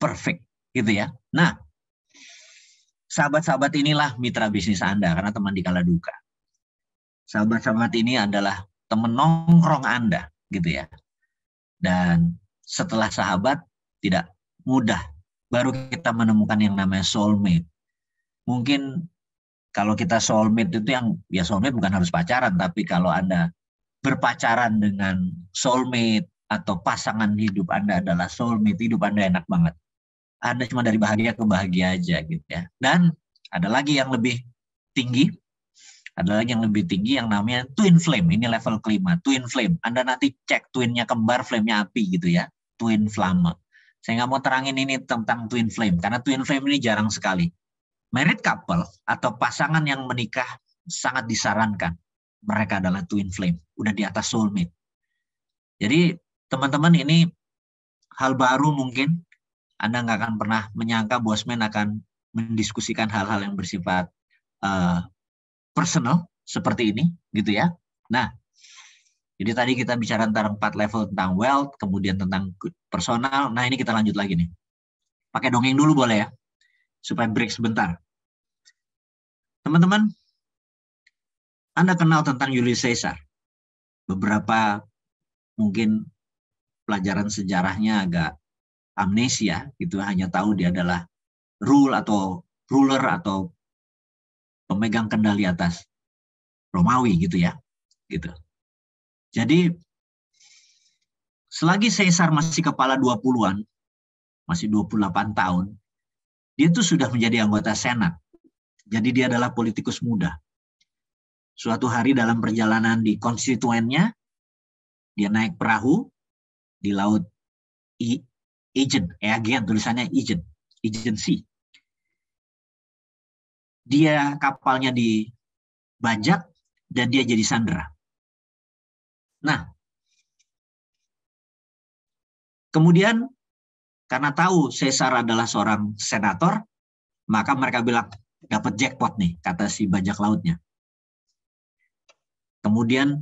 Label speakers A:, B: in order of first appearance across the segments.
A: perfect gitu ya. Nah, sahabat-sahabat inilah mitra bisnis Anda karena teman di kala duka. Sahabat-sahabat ini adalah teman nongkrong Anda gitu ya. Dan setelah sahabat tidak mudah baru kita menemukan yang namanya soulmate. Mungkin kalau kita soulmate itu yang ya soulmate bukan harus pacaran, tapi kalau Anda berpacaran dengan soulmate atau pasangan hidup Anda adalah soulmate, hidup Anda enak banget. Anda cuma dari bahagia ke bahagia aja gitu ya. Dan ada lagi yang lebih tinggi, yang namanya twin flame. Ini level kelima, twin flame. Anda nanti cek twinnya kembar, flame-nya api gitu ya. Twin flame. Saya nggak mau terangin ini tentang twin flame, karena twin flame ini jarang sekali. Married couple atau pasangan yang menikah sangat disarankan. Mereka adalah twin flame, udah di atas soulmate. Jadi teman-teman ini hal baru mungkin. Anda nggak akan pernah menyangka Bosman akan mendiskusikan hal-hal yang bersifat personal seperti ini, gitu ya. Nah, jadi tadi kita bicara tentang 4 level tentang wealth, kemudian tentang personal. Nah, ini kita lanjut lagi nih. Pakai dongeng dulu boleh ya, supaya break sebentar. Teman-teman, Anda kenal tentang Julius Caesar. Beberapa mungkin pelajaran sejarahnya agak amnesia, gitu, hanya tahu dia adalah ruler atau pemegang kendali atas Romawi gitu ya, gitu. Jadi selagi Caesar masih kepala 20-an, masih 28 tahun, dia tuh sudah menjadi anggota Senat. Jadi dia adalah politikus muda. Suatu hari dalam perjalanan di konstituennya, dia naik perahu di laut Aegean, tulisannya Aegean Sea. Dia kapalnya dibajak dan dia jadi sandera. Nah, kemudian karena tahu Caesar adalah seorang senator, maka mereka bilang dapat jackpot nih, kata si bajak lautnya. Kemudian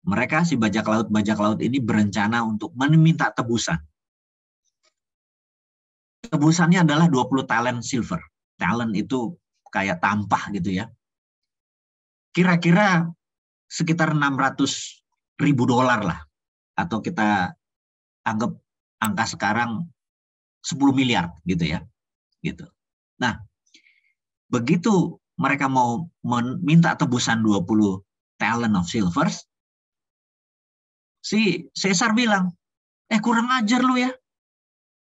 A: mereka si bajak laut ini berencana untuk meminta tebusan. Tebusannya adalah 20 talent silver. Talent itu kayak tampah gitu ya. Kira-kira sekitar $600.000 lah. Atau kita anggap angka sekarang 10 miliar gitu ya. Gitu. Nah, begitu mereka mau meminta tebusan 20 talent of silvers, si Caesar bilang, kurang ajar lu ya.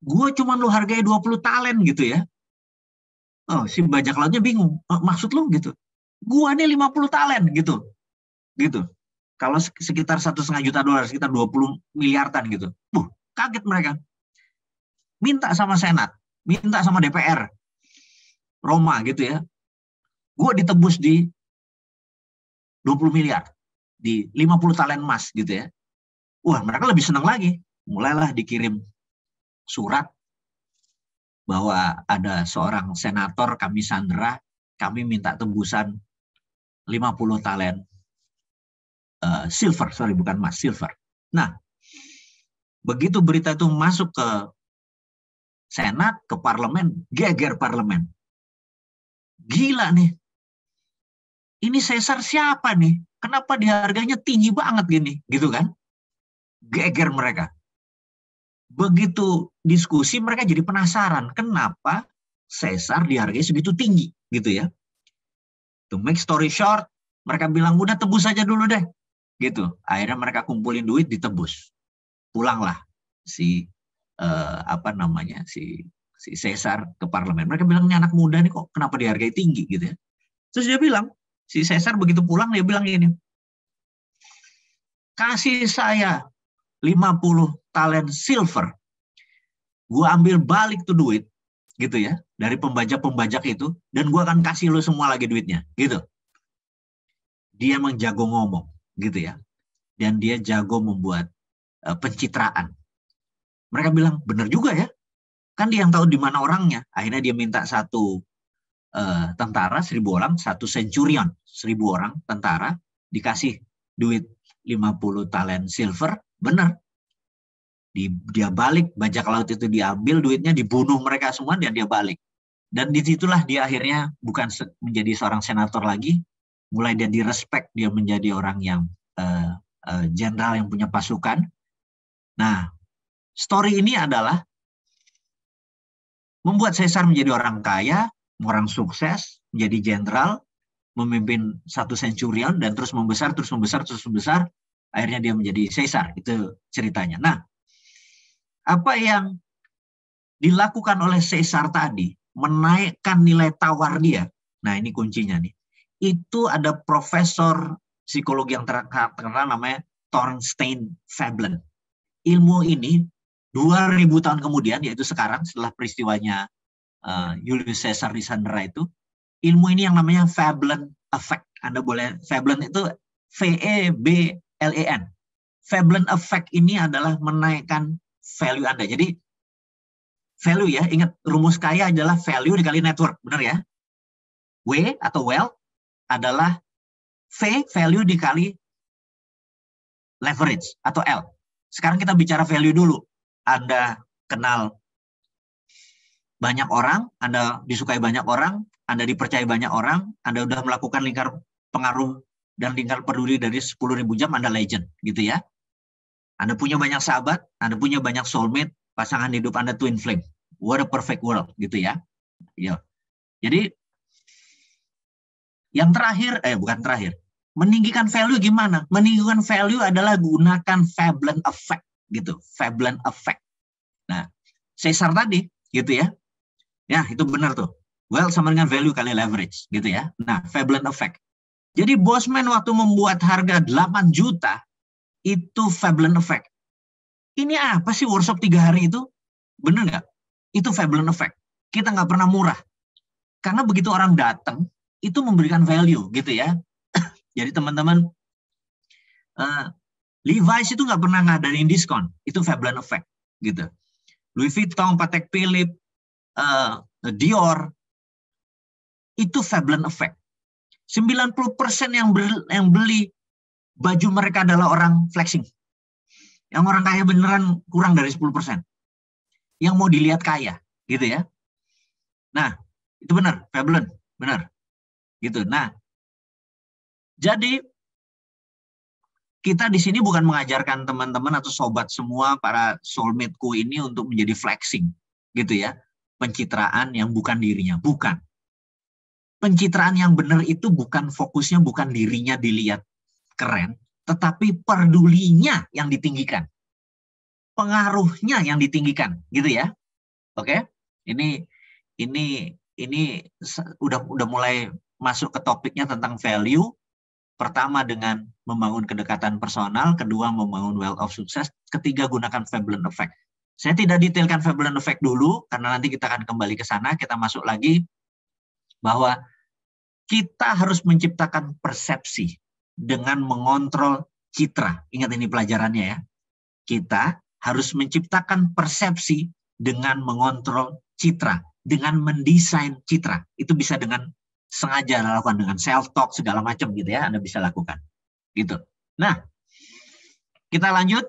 A: Gue cuma lu hargai 20 talent gitu ya. Oh, si bajak lautnya bingung. Maksud lu gitu? Gua nih 50 talent gitu. Gitu. Kalau sekitar $1,5 juta, sekitar 20 miliaran gitu. Kaget mereka. Minta sama Senat, minta sama DPR Roma gitu ya. Gua ditebus di 20 miliar. Di 50 talent emas gitu ya. Wah, mereka lebih senang lagi. Mulailah dikirim surat bahwa ada seorang senator kami sandera, kami minta tebusan 50 talent silver, bukan emas, silver. Nah, begitu berita itu masuk ke Senat, ke parlemen, geger parlemen. Gila nih. Ini Caesar siapa nih? Kenapa diharganya tinggi banget gini? Gitu kan? Geger mereka. Begitu diskusi mereka jadi penasaran kenapa Caesar dihargai segitu tinggi gitu ya. To make story short, mereka bilang udah tebus aja dulu deh. Gitu. Akhirnya mereka kumpulin duit, ditebus. Pulanglah si si Caesar ke parlemen. Mereka bilang ini anak muda nih kok kenapa dihargai tinggi gitu ya. Terus dia bilang, si Caesar begitu pulang dia bilang gini, kasih saya 50 talent silver, gue ambil balik tuh duit gitu ya dari pembajak-pembajak itu, dan gue akan kasih lo semua lagi duitnya gitu. Dia emang jago ngomong gitu ya, dan dia jago membuat pencitraan. Mereka bilang bener juga ya, kan dia yang tahu di mana orangnya. Akhirnya dia minta satu tentara 1.000 orang, satu centurion 1.000 orang tentara, dikasih duit 50 talent silver, bener. Dia balik, bajak laut itu diambil, duitnya dibunuh mereka semua, dan dia balik. Dan disitulah dia akhirnya bukan menjadi seorang senator lagi, mulai dia direspek, dia menjadi orang yang jenderal yang punya pasukan. Nah, story ini adalah membuat Caesar menjadi orang kaya, orang sukses, menjadi jenderal, memimpin satu centurion, dan terus membesar, terus membesar, terus membesar, akhirnya dia menjadi Caesar. Itu ceritanya. Nah, apa yang dilakukan oleh Caesar tadi, menaikkan nilai tawar dia. Nah, ini kuncinya nih. Itu ada profesor psikologi yang terkenal namanya Thorstein Veblen. Ilmu ini 2000 tahun kemudian, yaitu sekarang setelah peristiwanya Julius Caesar disandera itu, ilmu ini yang namanya Veblen effect. Anda boleh, Veblen itu V-E-B-L-E-N. Veblen effect ini adalah menaikkan value Anda. Jadi value ya, ingat rumus kaya adalah value dikali network, benar ya? W atau wealth adalah V, value dikali leverage atau L. Sekarang kita bicara value dulu. Anda kenal banyak orang, Anda disukai banyak orang, Anda dipercaya banyak orang, Anda udah melakukan lingkar pengaruh dan lingkar peduli dari 10.000 jam, Anda legend, gitu ya. Anda punya banyak sahabat, Anda punya banyak soulmate, pasangan hidup Anda twin flame. What a perfect world, gitu ya. Jadi yang terakhir, bukan terakhir, meninggikan value gimana? Meninggikan value adalah gunakan Veblen effect, gitu. Veblen effect. Nah, Caesar tadi, gitu ya. Ya, itu benar tuh. Wealth sama dengan value kali leverage, gitu ya. Nah, Veblen effect. Jadi Bosman waktu membuat harga 8 juta, itu Veblen effect. Ini apa sih workshop 3 hari itu? Bener nggak? Itu Veblen effect. Kita nggak pernah murah. Karena begitu orang datang, itu memberikan value, gitu ya. Jadi teman-teman, Levi's itu nggak pernah ngadain diskon. Itu Veblen effect, gitu. Louis Vuitton, Patek Philippe, Dior, itu Veblen effect. 90% yang beli baju mereka adalah orang flexing. Yang orang kaya beneran kurang dari 10%. Yang mau dilihat kaya, gitu ya. Nah, itu benar, Veblen, benar. Gitu. Nah, jadi kita di sini bukan mengajarkan teman-teman atau sobat semua para soulmate-ku ini untuk menjadi flexing, gitu ya. Pencitraan yang bukan dirinya, bukan. Pencitraan yang benar itu bukan fokusnya, bukan dirinya dilihat keren, tetapi pedulinya yang ditinggikan. Pengaruhnya yang ditinggikan, gitu ya. Oke? Ini udah mulai masuk ke topiknya tentang value. Pertama dengan membangun kedekatan personal, kedua membangun wealth of success, ketiga gunakan Veblen effect. Saya tidak detailkan Veblen effect dulu karena nanti kita akan kembali ke sana, kita masuk lagi bahwa kita harus menciptakan persepsi dengan mengontrol citra. Ingat ini pelajarannya ya. Kita harus menciptakan persepsi dengan mengontrol citra, dengan mendesain citra. Itu bisa dengan sengaja dilakukan dengan self-talk segala macam gitu ya, Anda bisa lakukan. Gitu. Nah, kita lanjut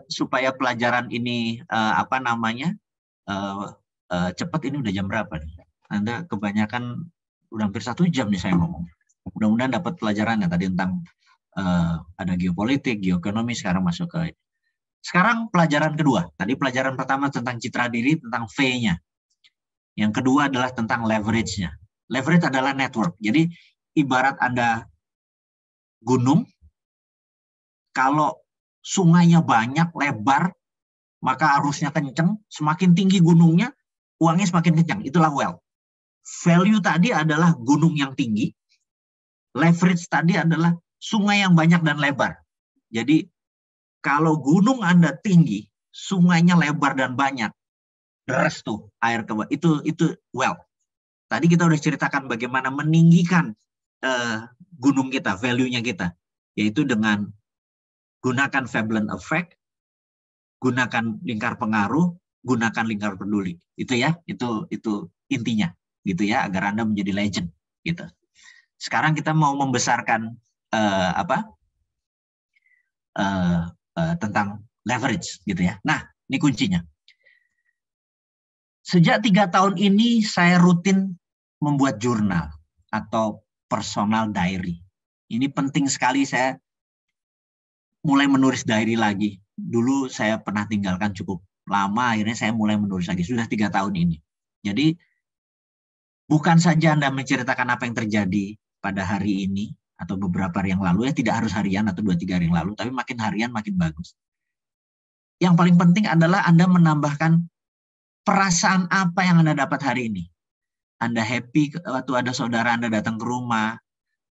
A: supaya pelajaran ini cepat. Ini udah jam berapa nih? Anda kebanyakan udah hampir 1 jam nih saya ngomong. Mudah-mudahan dapat pelajarannya tadi tentang ada geopolitik, geoekonomi, sekarang masuk ke sekarang pelajaran kedua. Tadi pelajaran pertama tentang citra diri, tentang V-nya. Yang kedua adalah tentang leverage-nya. Leverage adalah network. Jadi ibarat Anda gunung, kalau sungainya banyak, lebar, maka arusnya kenceng, semakin tinggi gunungnya, uangnya semakin kencang. Itulah wealth. Value tadi adalah gunung yang tinggi, leverage tadi adalah sungai yang banyak dan lebar. Jadi kalau gunung Anda tinggi, sungainya lebar dan banyak, deras tuh air ke bawah. Itu wealth. Tadi kita udah ceritakan bagaimana meninggikan gunung kita, value-nya kita, yaitu dengan gunakan Veblen effect, gunakan lingkar pengaruh, gunakan lingkar peduli. Itu ya, itu intinya. Gitu ya, agar Anda menjadi legend gitu. Sekarang kita mau membesarkan tentang leverage gitu ya. Nah, ini kuncinya. Sejak 3 tahun ini saya rutin membuat jurnal atau personal diary. Ini penting sekali, saya mulai menulis diary lagi. Dulu saya pernah tinggalkan cukup lama, akhirnya saya mulai menulis lagi. Sudah 3 tahun ini. Jadi bukan saja Anda menceritakan apa yang terjadi pada hari ini atau beberapa hari yang lalu, ya tidak harus harian atau 2-3 hari yang lalu, tapi makin harian makin bagus. Yang paling penting adalah Anda menambahkan perasaan apa yang Anda dapat hari ini. Anda happy waktu ada saudara Anda datang ke rumah,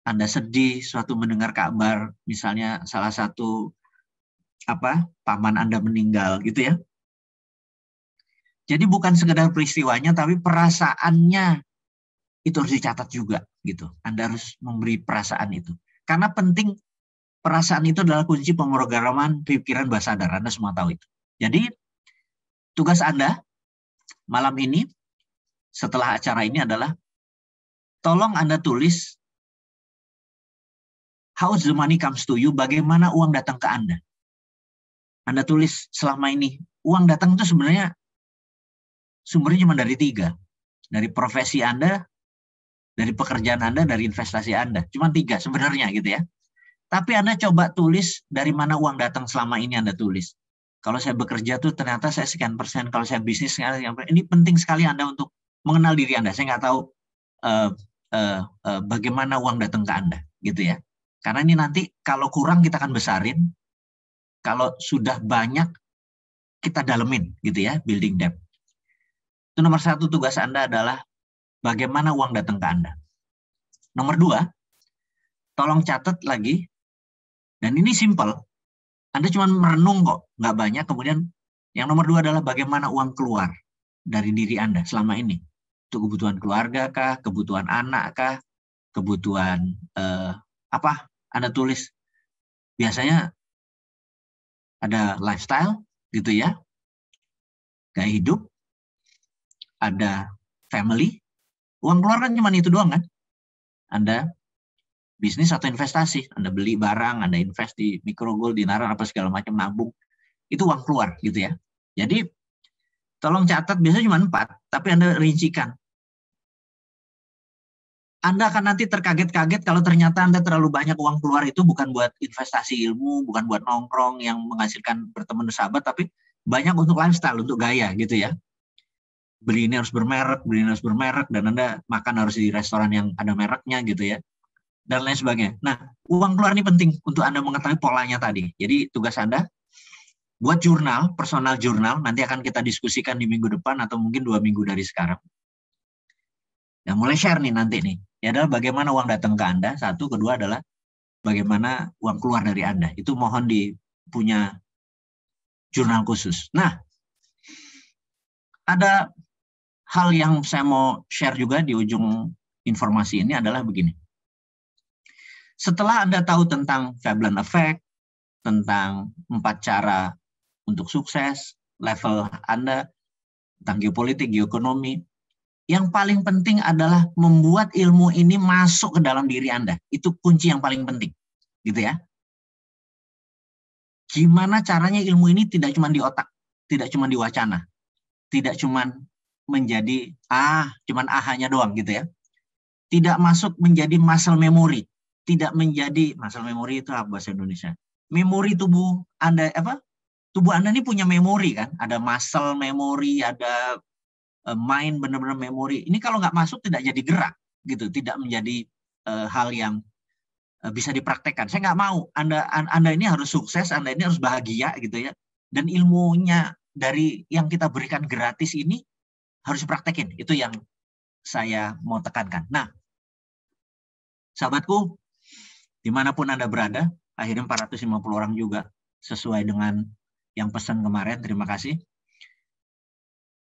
A: Anda sedih suatu mendengar kabar, misalnya salah satu paman Anda meninggal gitu ya. Jadi bukan sekedar peristiwanya, tapi perasaannya itu harus dicatat juga gitu. Anda harus memberi perasaan itu. Karena penting, perasaan itu adalah kunci pemrograman pikiran bawah sadar. Anda semua tahu itu. Jadi tugas Anda malam ini setelah acara ini adalah tolong Anda tulis how the money comes to you, bagaimana uang datang ke Anda. Anda tulis selama ini, uang datang itu sebenarnya sumbernya cuma dari 3. Dari profesi Anda, dari pekerjaan Anda, dari investasi Anda. Cuma 3 sebenarnya gitu ya. Tapi Anda coba tulis dari mana uang datang selama ini Anda tulis. Kalau saya bekerja tuh ternyata saya sekian persen, kalau saya bisnis sekian persen. Ini penting sekali Anda untuk mengenal diri Anda. Saya nggak tahu bagaimana uang datang ke Anda gitu ya. Karena ini nanti kalau kurang kita akan besarin, kalau sudah banyak kita dalemin gitu ya, building debt. Itu nomor 1 tugas Anda adalah bagaimana uang datang ke Anda. Nomor 2, tolong catat lagi, dan ini simple. Anda cuma merenung kok, nggak banyak. Kemudian yang nomor 2 adalah bagaimana uang keluar dari diri Anda selama ini. Itu kebutuhan keluarga kah, kebutuhan anak kah, kebutuhan apa? Anda tulis. Biasanya ada lifestyle gitu ya, gaya hidup, ada family. Uang keluar kan cuma itu doang kan. Anda bisnis atau investasi, Anda beli barang, Anda invest di mikrogold, di naran, apa segala macam, nabung, itu uang keluar gitu ya. Jadi tolong catat, biasanya cuma 4, tapi Anda rincikan. Anda akan nanti terkaget-kaget kalau ternyata Anda terlalu banyak uang keluar itu bukan buat investasi ilmu, bukan buat nongkrong yang menghasilkan berteman sahabat, tapi banyak untuk lifestyle, untuk gaya gitu ya. Beli ini harus bermerek, beli ini harus bermerek, dan Anda makan harus di restoran yang ada mereknya gitu ya, dan lain sebagainya. Nah, uang keluar ini penting untuk Anda mengetahui polanya tadi. Jadi tugas Anda, buat jurnal, personal jurnal, nanti akan kita diskusikan di minggu depan atau mungkin 2 minggu dari sekarang. Nah, mulai share nih nanti nih. Ya adalah bagaimana uang datang ke Anda, 1, kedua adalah bagaimana uang keluar dari Anda. Itu mohon punya jurnal khusus. Nah, ada hal yang saya mau share juga di ujung informasi ini adalah begini. Setelah Anda tahu tentang Veblen Effect, tentang 4 cara untuk sukses, level Anda, tentang geopolitik, geoekonomi, yang paling penting adalah membuat ilmu ini masuk ke dalam diri Anda. Itu kunci yang paling penting. Gitu ya. Gimana caranya ilmu ini tidak cuma di otak, tidak cuma di wacana, tidak cuma menjadi cuman ahanya doang gitu ya. Tidak masuk menjadi muscle memory, tidak menjadi muscle memory itu apa bahasa Indonesia? Memori tubuh Anda Tubuh Anda ini punya memori kan? Ada muscle memory, ada mind benar-benar memori. Ini kalau nggak masuk tidak jadi gerak gitu, tidak menjadi hal yang bisa dipraktekkan. Saya nggak mau Anda ini harus sukses, Anda ini harus bahagia gitu ya. Dan ilmunya dari yang kita berikan gratis ini harus dipraktekin. Itu yang saya mau tekankan. Nah, sahabatku, dimanapun Anda berada, akhirnya 450 orang juga sesuai dengan yang pesan kemarin. Terima kasih.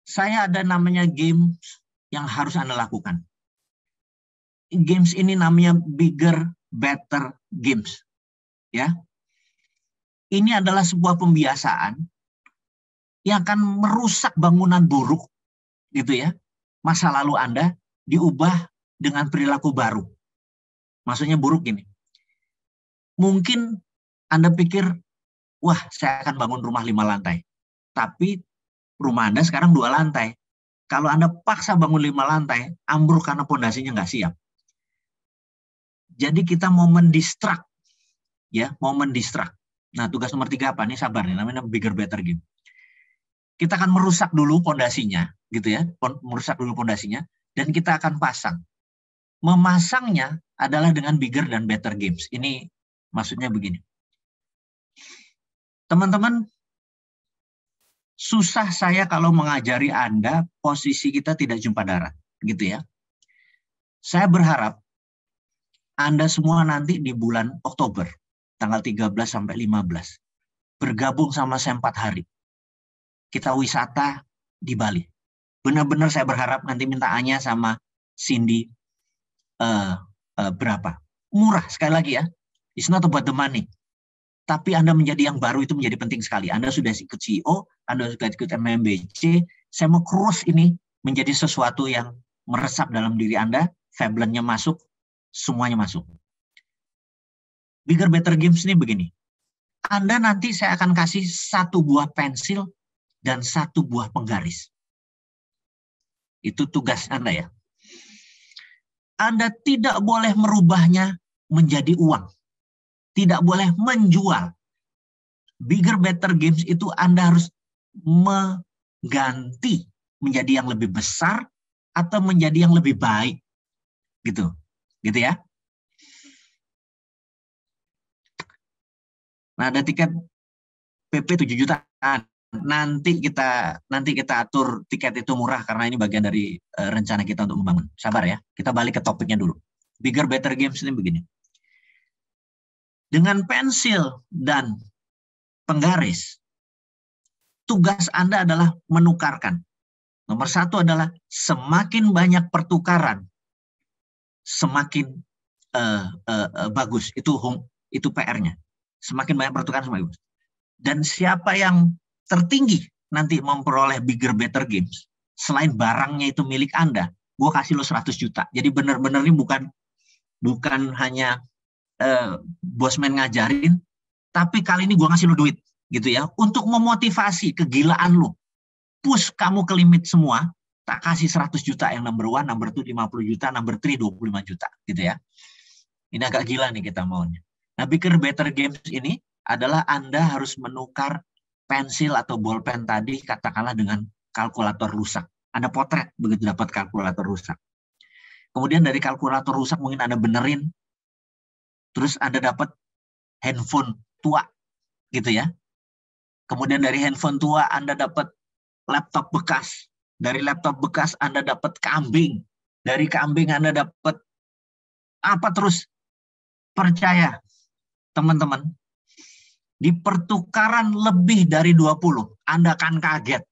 A: Saya ada namanya games yang harus Anda lakukan. Games ini namanya bigger, better games. Ya. Ini adalah sebuah pembiasaan yang akan merusak bangunan buruk gitu ya. Masa lalu Anda diubah dengan perilaku baru. Maksudnya buruk gini. Mungkin Anda pikir wah saya akan bangun rumah 5 lantai. Tapi rumah Anda sekarang 2 lantai. Kalau Anda paksa bangun 5 lantai, ambruk karena pondasinya nggak siap. Jadi kita mau mendistrak, ya, mau mendistrak. Nah, tugas nomor 3 apa? Ini sabar nih, namanya bigger better game. Kita akan merusak dulu pondasinya, gitu ya, merusak dulu pondasinya, dan kita akan pasang. Memasangnya adalah dengan bigger dan better games. Ini maksudnya begini. Teman-teman, susah saya kalau mengajari Anda posisi kita tidak jumpa darat, gitu ya. Saya berharap Anda semua nanti di bulan Oktober, tanggal 13 sampai 15, bergabung sama saya 4 hari. Kita wisata di Bali. Benar-benar saya berharap nanti minta Anya sama Cindy berapa. Murah, sekali lagi ya. It's not about the money. Tapi Anda menjadi yang baru itu menjadi penting sekali. Anda sudah ikut CEO, Anda sudah ikut MMBC, saya mau cross ini menjadi sesuatu yang meresap dalam diri Anda, Fablen-nya masuk, semuanya masuk. Bigger Better Games ini begini. Anda nanti saya akan kasih 1 buah pensil dan 1 buah penggaris. Itu tugas Anda ya. Anda tidak boleh merubahnya menjadi uang. Tidak boleh menjual. Bigger Better Games itu Anda harus mengganti menjadi yang lebih besar atau menjadi yang lebih baik. Gitu. Gitu ya. Nah, ada tiket PP 7 jutaan. Nanti kita atur tiket itu murah karena ini bagian dari rencana kita untuk membangun. Sabar ya. Kita balik ke topiknya dulu. Bigger Better Games ini begini. Dengan pensil dan penggaris, tugas Anda adalah menukarkan. Nomor 1 adalah semakin banyak pertukaran, semakin bagus. Itu PR-nya. Semakin banyak pertukaran, semakin bagus. Dan siapa yang tertinggi nanti memperoleh Bigger Better Games, selain barangnya itu milik Anda, gue kasih lo 100 juta. Jadi benar-benar ini bukan hanya bosman ngajarin, tapi kali ini gue ngasih lo duit, gitu ya, untuk memotivasi kegilaan lo. Push kamu ke limit semua, tak kasih 100 juta yang number 1, number 2 50 juta, number 3 25 juta, gitu ya. Ini agak gila nih kita maunya. Nah, Bigger Better Games ini adalah Anda harus menukar pensil atau bolpen tadi katakanlah dengan kalkulator rusak. Anda potret begitu dapat kalkulator rusak. Kemudian dari kalkulator rusak mungkin Anda benerin, terus Anda dapat handphone tua, gitu ya. Kemudian dari handphone tua Anda dapat laptop bekas. Dari laptop bekas Anda dapat kambing. Dari kambing Anda dapat apa terus? Percaya, teman-teman, di pertukaran lebih dari 20, Anda akan kaget.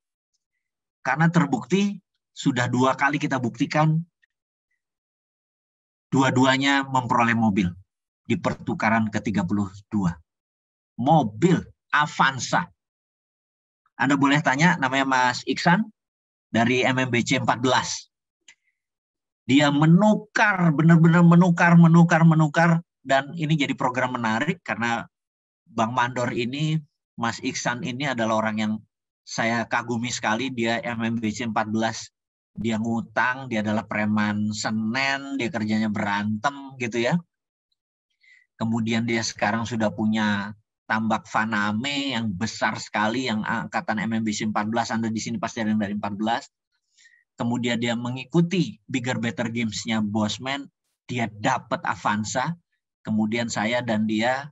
A: Karena terbukti, sudah 2 kali kita buktikan, dua-duanya memperoleh mobil. Di pertukaran ke-32. Mobil Avanza. Anda boleh tanya, namanya Mas Iksan, dari MMBC 14. Dia menukar, benar-benar menukar, dan ini jadi program menarik, karena Bang Mandor ini, Mas Iksan ini adalah orang yang saya kagumi sekali. Dia MMBC 14, dia ngutang, dia adalah preman Senen, dia kerjanya berantem gitu ya. Kemudian dia sekarang sudah punya tambak Faname yang besar sekali, yang angkatan MMBC 14, Anda di sini pasti ada yang dari 14. Kemudian dia mengikuti Bigger Better Games-nya Bosman, dia dapat Avanza. Kemudian saya dan dia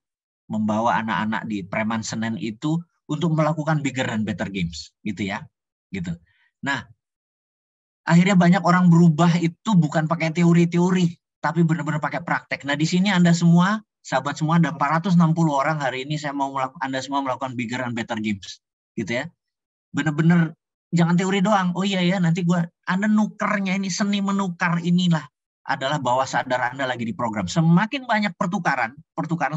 A: membawa anak-anak di preman Senen itu untuk melakukan Bigger dan Better Games, gitu ya, gitu. Nah, akhirnya banyak orang berubah itu bukan pakai teori-teori, tapi benar-benar pakai praktek. Nah, di sini Anda semua, sahabat semua, ada 460 orang hari ini saya mau Anda semua melakukan Bigger dan Better Games, gitu ya. Benar-benar jangan teori doang. Oh iya ya, nanti Anda nukernya ini, seni menukar inilah adalah bawah sadar Anda lagi di program. Semakin banyak pertukaran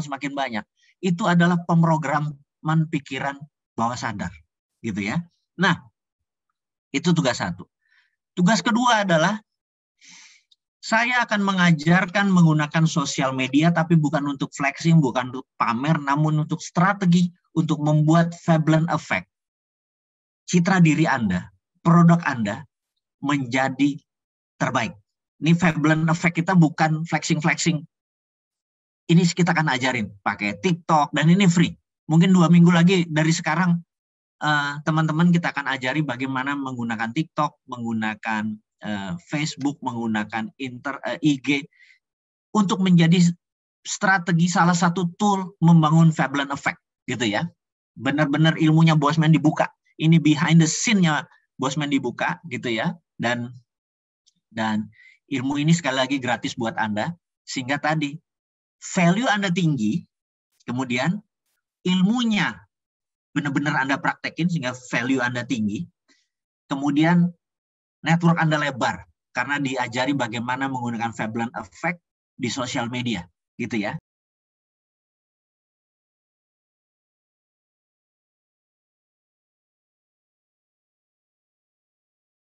A: semakin banyak. Itu adalah pemrograman pikiran bawah sadar, gitu ya. Nah, itu tugas 1. Tugas kedua adalah saya akan mengajarkan menggunakan sosial media, tapi bukan untuk flexing, bukan untuk pamer, namun untuk strategi untuk membuat Veblen Effect, citra diri Anda, produk Anda menjadi terbaik. Ini Veblen Effect kita bukan flexing-flexing. Ini kita akan ajarin pakai TikTok dan ini free. Mungkin 2 minggu lagi dari sekarang teman-teman kita akan ajari bagaimana menggunakan TikTok, menggunakan Facebook, menggunakan IG untuk menjadi strategi salah satu tool membangun Veblen Effect gitu ya. Benar-benar ilmunya Bosman dibuka. Ini behind the scene-nya Bosman dibuka gitu ya. Dan ilmu ini sekali lagi gratis buat Anda sehingga tadi value Anda tinggi, kemudian ilmunya benar-benar Anda praktekin sehingga value Anda tinggi, kemudian network Anda lebar karena diajari bagaimana menggunakan Veblen Effect di sosial media gitu ya.